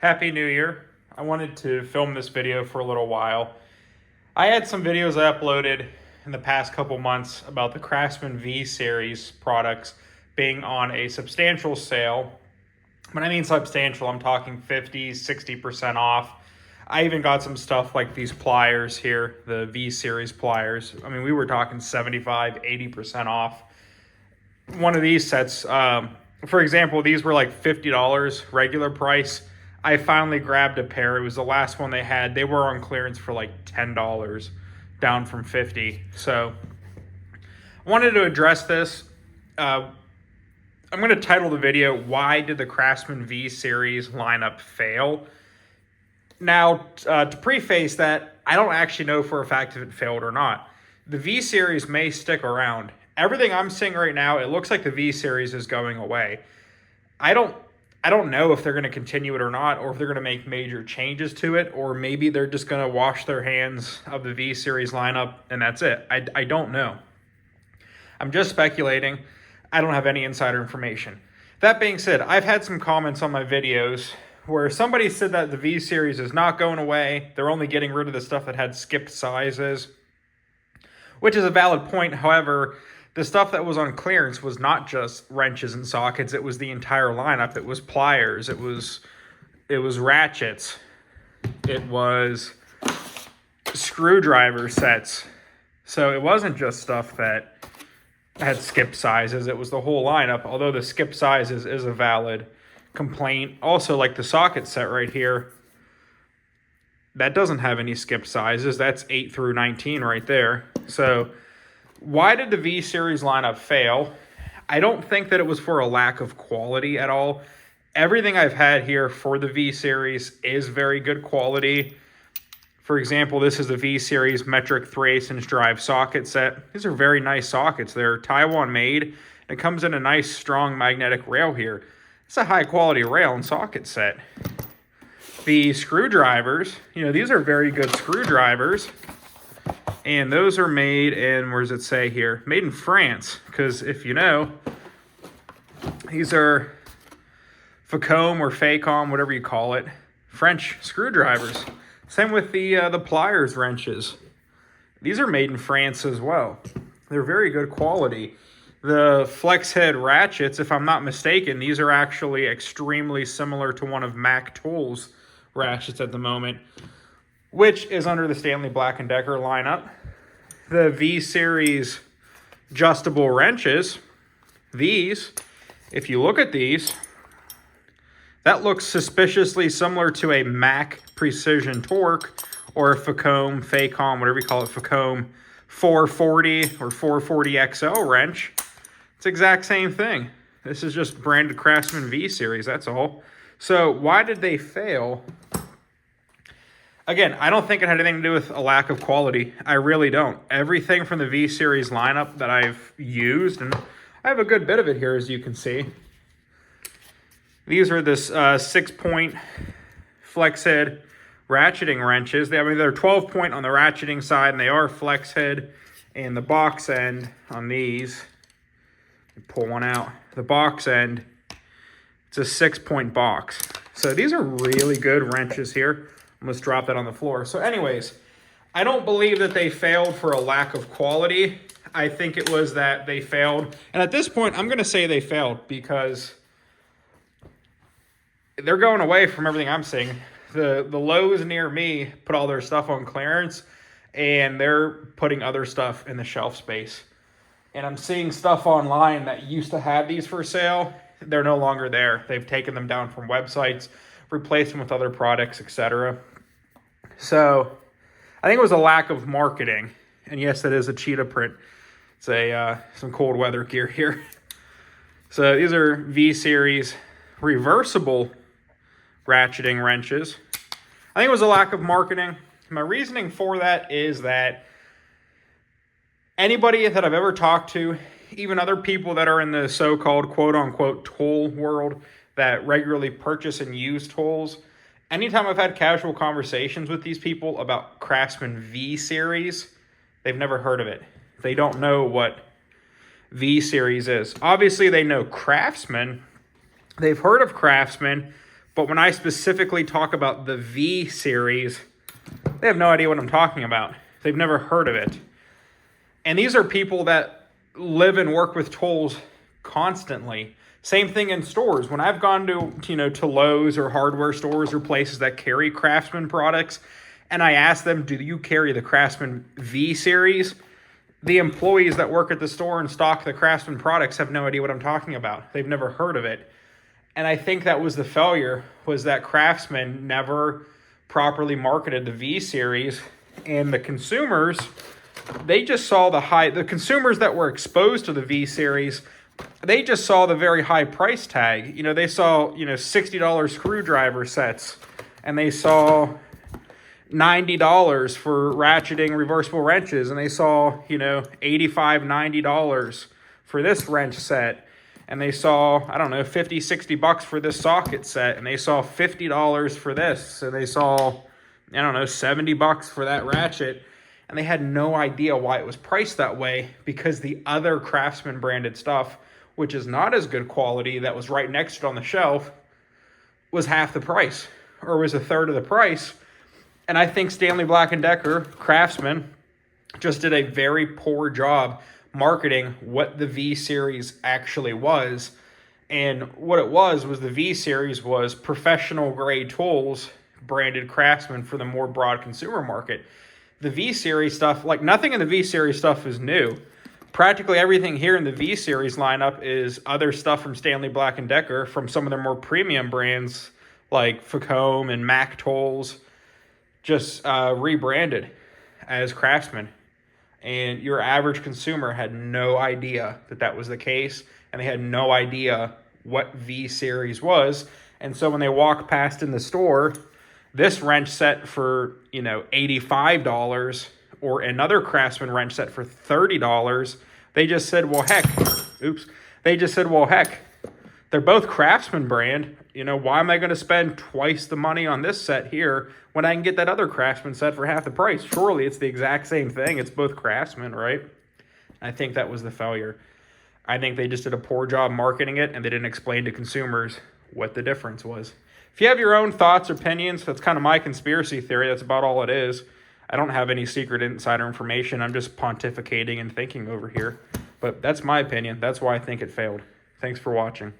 Happy New Year. I wanted to film this video for a little while. I had some videos I uploaded in the past couple months about the Craftsman V Series products being on a substantial sale. When I mean substantial, I'm talking 50, 60% off. I even got some stuff like these pliers here, the V Series pliers. I mean, we were talking 75, 80% off. One of these sets, for example, these were like $50 regular price. I finally grabbed a pair. It was the last one they had. They were on clearance for like $10, down from $50. So I wanted to address this. I'm going to title the video, Why Did the Craftsman V Series lineup fail? Now, to preface that, I don't actually know for a fact if it failed or not. The V Series may stick around. Everything I'm seeing right now, it looks like the V Series is going away. I don't know if they're going to continue it or not, or if they're going to make major changes to it, or maybe they're just going to wash their hands of the V Series lineup and that's it. I don't know. I'm just speculating. I don't have any insider information. That being said, I've had some comments on my videos where somebody said that the V Series is not going away. They're only getting rid of the stuff that had skipped sizes, which is a valid point. However, the stuff that was on clearance was not just wrenches and sockets. It was the entire lineup. It was pliers. It was ratchets. It was screwdriver sets. So it wasn't just stuff that had skip sizes. It was the whole lineup, although the skip sizes is a valid complaint. Also, like the socket set right here, that doesn't have any skip sizes. That's 8 through 19 right there. So why did the V Series lineup fail? I don't think that it was for a lack of quality at all. Everything I've had here for the V Series is very good quality. For example, this is the V Series metric 3/8" drive socket set. These are very nice sockets. They're Taiwan made. It comes in a nice strong magnetic rail here. It's a high quality rail and socket set. The screwdrivers, these are very good screwdrivers. And those are made in, where does it say here? Made in France. Because if you know, these are Facom or Facom, whatever you call it, French screwdrivers. Same with the pliers wrenches. These are made in France as well. They're very good quality. The flex head ratchets, if I'm not mistaken, these are actually extremely similar to one of Mac Tools' ratchets at the moment, which is under the Stanley Black & Decker lineup. The V Series adjustable wrenches, these, if you look at these, that looks suspiciously similar to a Mac Precision Torque or a Facom, whatever you call it, Facom 440 or 440 XL wrench. It's the exact same thing. This is just branded Craftsman V Series, that's all. So why did they fail? Again, I don't think it had anything to do with a lack of quality. I really don't. Everything from the V Series lineup that I've used, and I have a good bit of it here, as you can see. These are this 6-point flex head ratcheting wrenches. They're 12-point on the ratcheting side, and they are flex head. And the box end on these, pull one out. The box end, it's a 6-point box. So these are really good wrenches here. Almost dropped that on the floor. So anyways, I don't believe that they failed for a lack of quality. I think it was that they failed. And at this point, I'm going to say they failed because they're going away from everything I'm seeing. The Lowe's near me put all their stuff on clearance, and they're putting other stuff in the shelf space. And I'm seeing stuff online that used to have these for sale. They're no longer there. They've taken them down from websites, replaced them with other products, etc. So I think it was a lack of marketing. And yes, that is a cheetah print. It's some cold weather gear here. So these are V Series reversible ratcheting wrenches. I think it was a lack of marketing. My reasoning for that is that anybody that I've ever talked to, even other people that are in the so-called quote-unquote tool world that regularly purchase and use tools, anytime I've had casual conversations with these people about Craftsman V Series, they've never heard of it. They don't know what V Series is. Obviously, they know Craftsman. They've heard of Craftsman, But when I specifically talk about the V Series, they have no idea what I'm talking about. They've never heard of it. And these are people that live and work with tools constantly. Same thing in stores. When I've gone to Lowe's or hardware stores or places that carry Craftsman products, and I ask them, do you carry the Craftsman V Series? The employees that work at the store and stock the Craftsman products have no idea what I'm talking about. They've never heard of it. And I think that was the failure, was that Craftsman never properly marketed the V Series, and the consumers, they just saw the consumers that were exposed to the V Series, they just saw the very high price tag. They saw, $60 screwdriver sets, and they saw $90 for ratcheting reversible wrenches, and they saw, $85, $90 for this wrench set. And they saw, I don't know, $50, $60 for this socket set. And they saw $50 for this. And they saw, I don't know, $70 for that ratchet. And they had no idea why it was priced that way, because the other Craftsman branded stuff, which is not as good quality, that was right next to it on the shelf, was half the price, or was a third of the price. And I think Stanley Black & Decker, Craftsman, just did a very poor job marketing what the V Series actually was. And what it was the V Series was professional grade tools branded Craftsman for the more broad consumer market. The V Series stuff, like nothing in the V Series stuff is new. Practically everything here in the V Series lineup is other stuff from Stanley Black & Decker, from some of their more premium brands like Facom and Mac tools, just rebranded as Craftsman. And your average consumer had no idea that was the case, and they had no idea what V Series was. And so when they walk past in the store, this wrench set for, $85 or another Craftsman wrench set for $30, they just said, well, heck, they're both Craftsman brand. Why am I going to spend twice the money on this set here when I can get that other Craftsman set for half the price? Surely it's the exact same thing. It's both Craftsman, right? I think that was the failure. I think they just did a poor job marketing it, and they didn't explain to consumers what the difference was. If you have your own thoughts or opinions, that's kind of my conspiracy theory. That's about all it is. I don't have any secret insider information. I'm just pontificating and thinking over here. But that's my opinion. That's why I think it failed. Thanks for watching.